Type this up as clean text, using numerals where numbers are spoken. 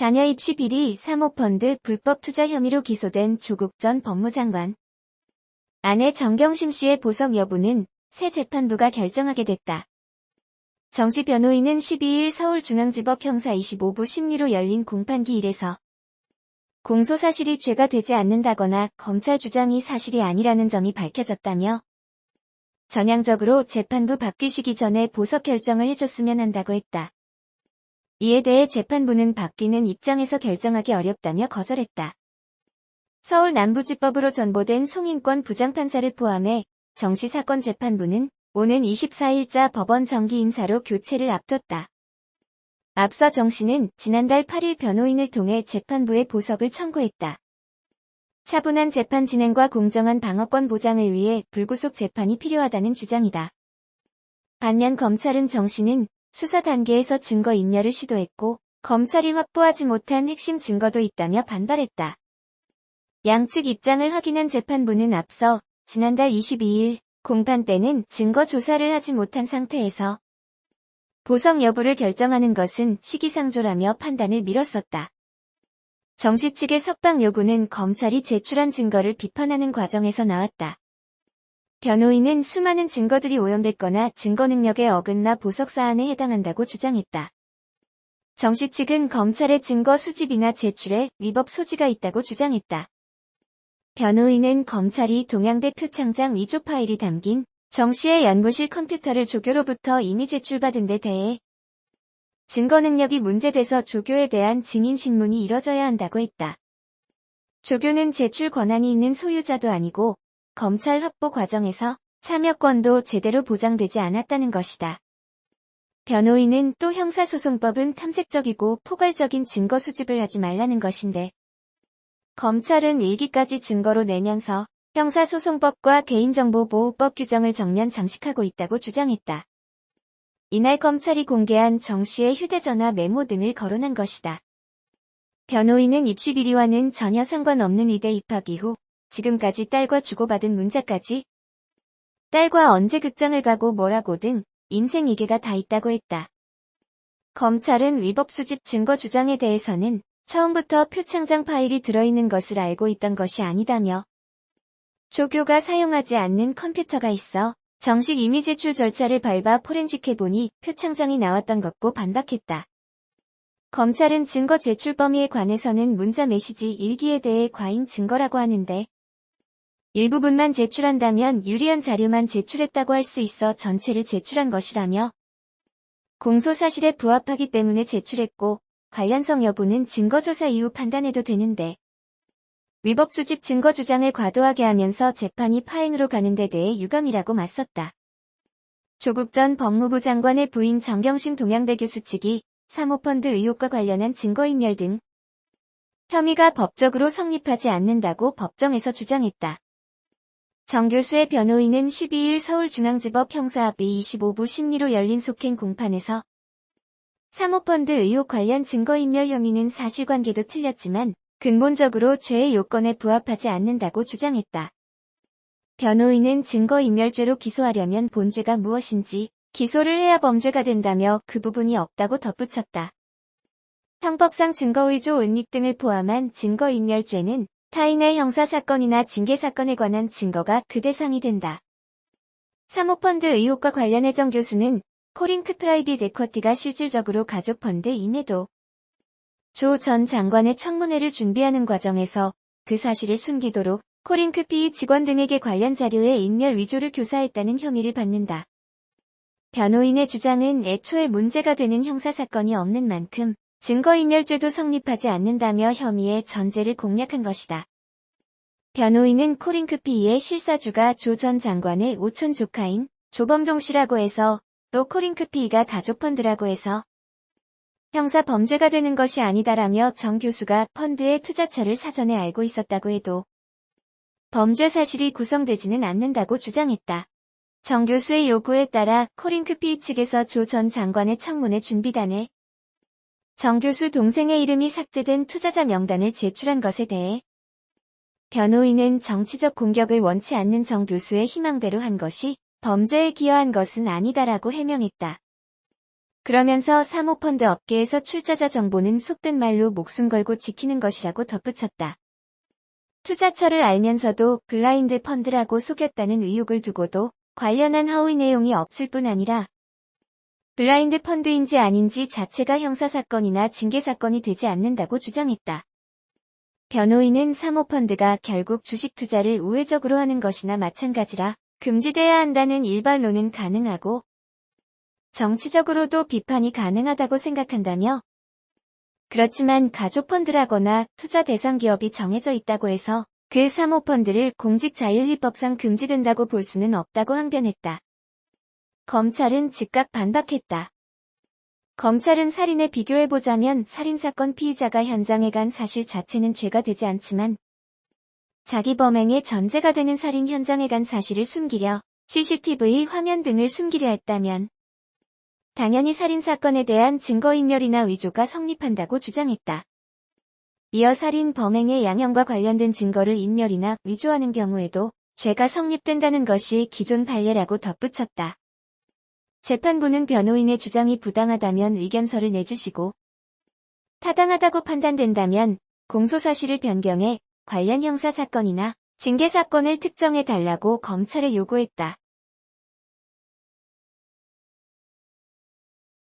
자녀 입시 비리 사모펀드 불법 투자 혐의로 기소된 조국 전 법무장관. 아내 정경심 씨의 보석 여부는 새 재판부가 결정하게 됐다. 정씨 변호인은 12일 서울중앙지법 형사 25부 심리로 열린 공판기 1에서 공소사실이 죄가 되지 않는다거나 검찰 주장이 사실이 아니라는 점이 밝혀졌다며 전향적으로 재판부 바뀌시기 전에 보석 결정을 해줬으면 한다고 했다. 이에 대해 재판부는 바뀌는 입장에서 결정하기 어렵다며 거절했다. 서울 남부지법으로 전보된 송인권 부장판사를 포함해 정씨 사건 재판부는 오는 24일자 법원 정기 인사로 교체를 앞뒀다. 앞서 정씨는 지난달 8일 변호인을 통해 재판부에 보석을 청구했다. 차분한 재판 진행과 공정한 방어권 보장을 위해 불구속 재판이 필요하다는 주장이다. 반면 검찰은 정씨는 수사 단계에서 증거인멸을 시도했고 검찰이 확보하지 못한 핵심 증거도 있다며 반발했다. 양측 입장을 확인한 재판부는 앞서 지난달 22일 공판 때는 증거 조사를 하지 못한 상태에서 보석 여부를 결정하는 것은 시기상조라며 판단을 미뤘었다. 정씨 측의 석방 요구는 검찰이 제출한 증거를 비판하는 과정에서 나왔다. 변호인은 수많은 증거들이 오염됐거나 증거 능력에 어긋나 보석 사안에 해당한다고 주장했다. 정씨 측은 검찰의 증거 수집이나 제출에 위법 소지가 있다고 주장했다. 변호인은 검찰이 동양대 표창장 위조 파일이 담긴 정씨의 연구실 컴퓨터를 조교로부터 이미 제출받은 데 대해 증거 능력이 문제돼서 조교에 대한 증인 신문이 이뤄져야 한다고 했다. 조교는 제출 권한이 있는 소유자도 아니고 검찰 확보 과정에서 참여권도 제대로 보장되지 않았다는 것이다. 변호인은 또 형사소송법은 탐색적이고 포괄적인 증거 수집을 하지 말라는 것인데 검찰은 일기까지 증거로 내면서 형사소송법과 개인정보보호법 규정을 정면 잠식하고 있다고 주장했다. 이날 검찰이 공개한 정씨의 휴대전화 메모 등을 거론한 것이다. 변호인은 입시 비리와는 전혀 상관없는 의대 입학 이후 지금까지 딸과 주고받은 문자까지 딸과 언제 극장을 가고 뭐라고 등 인생 이계가 다 있다고 했다. 검찰은 위법 수집 증거 주장에 대해서는 처음부터 표창장 파일이 들어있는 것을 알고 있던 것이 아니다며 조교가 사용하지 않는 컴퓨터가 있어 정식 이미 제출 절차를 밟아 포렌식해보니 표창장이 나왔던 것고 반박했다. 검찰은 증거 제출 범위에 관해서는 문자 메시지 일기에 대해 과잉 증거라고 하는데 일부분만 제출한다면 유리한 자료만 제출했다고 할 수 있어 전체를 제출한 것이라며 공소사실에 부합하기 때문에 제출했고 관련성 여부는 증거조사 이후 판단해도 되는데 위법 수집 증거 주장을 과도하게 하면서 재판이 파행으로 가는 데 대해 유감이라고 맞섰다. 조국 전 법무부 장관의 부인 정경심 동양대 교수 측이 사모펀드 의혹과 관련한 증거인멸 등 혐의가 법적으로 성립하지 않는다고 법정에서 주장했다. 정 교수의 변호인은 12일 서울중앙지법 형사 25부 심리로 열린 속행 공판에서 사모펀드 의혹 관련 증거인멸 혐의는 사실관계도 틀렸지만 근본적으로 죄의 요건에 부합하지 않는다고 주장했다. 변호인은 증거인멸죄로 기소하려면 본죄가 무엇인지 기소를 해야 범죄가 된다며 그 부분이 없다고 덧붙였다. 형법상 증거위조 은닉 등을 포함한 증거인멸죄는 타인의 형사사건이나 징계사건에 관한 증거가 그 대상이 된다. 사모펀드 의혹과 관련해 정 교수는 코링크 프라이빗 에쿼티가 실질적으로 가족펀드임에도 조 전 장관의 청문회를 준비하는 과정에서 그 사실을 숨기도록 코링크 PE 직원 등에게 관련 자료의 인멸 위조를 교사했다는 혐의를 받는다. 변호인의 주장은 애초에 문제가 되는 형사사건이 없는 만큼 증거인멸죄도 성립하지 않는다며 혐의의 전제를 공략한 것이다. 변호인은 코링크 PE의 실사주가 조 전 장관의 오촌 조카인 조범동 씨라고 해서 또 코링크 PE가 가족펀드라고 해서 형사 범죄가 되는 것이 아니다라며 정 교수가 펀드의 투자처를 사전에 알고 있었다고 해도 범죄 사실이 구성되지는 않는다고 주장했다. 정 교수의 요구에 따라 코링크 PE 측에서 조 전 장관의 청문회 준비단에 정 교수 동생의 이름이 삭제된 투자자 명단을 제출한 것에 대해 변호인은 정치적 공격을 원치 않는 정 교수의 희망대로 한 것이 범죄에 기여한 것은 아니다라고 해명했다. 그러면서 사모펀드 업계에서 출자자 정보는 속된 말로 목숨 걸고 지키는 것이라고 덧붙였다. 투자처를 알면서도 블라인드 펀드라고 속였다는 의혹을 두고도 관련한 허위 내용이 없을 뿐 아니라 블라인드 펀드인지 아닌지 자체가 형사사건이나 징계사건이 되지 않는다고 주장했다. 변호인은 사모펀드가 결국 주식 투자를 우회적으로 하는 것이나 마찬가지라 금지돼야 한다는 일반론은 가능하고 정치적으로도 비판이 가능하다고 생각한다며 그렇지만 가족펀드라거나 투자 대상 기업이 정해져 있다고 해서 그 사모펀드를 공직자율휘법상 금지된다고 볼 수는 없다고 항변했다. 검찰은 즉각 반박했다. 검찰은 살인에 비교해보자면 살인사건 피의자가 현장에 간 사실 자체는 죄가 되지 않지만 자기 범행의 전제가 되는 살인 현장에 간 사실을 숨기려 CCTV 화면 등을 숨기려 했다면 당연히 살인사건에 대한 증거인멸이나 위조가 성립한다고 주장했다. 이어 살인 범행의 양형과 관련된 증거를 인멸이나 위조하는 경우에도 죄가 성립된다는 것이 기존 판례라고 덧붙였다. 재판부는 변호인의 주장이 부당하다면 의견서를 내주시고 타당하다고 판단된다면 공소사실을 변경해 관련 형사사건이나 징계사건을 특정해달라고 검찰에 요구했다.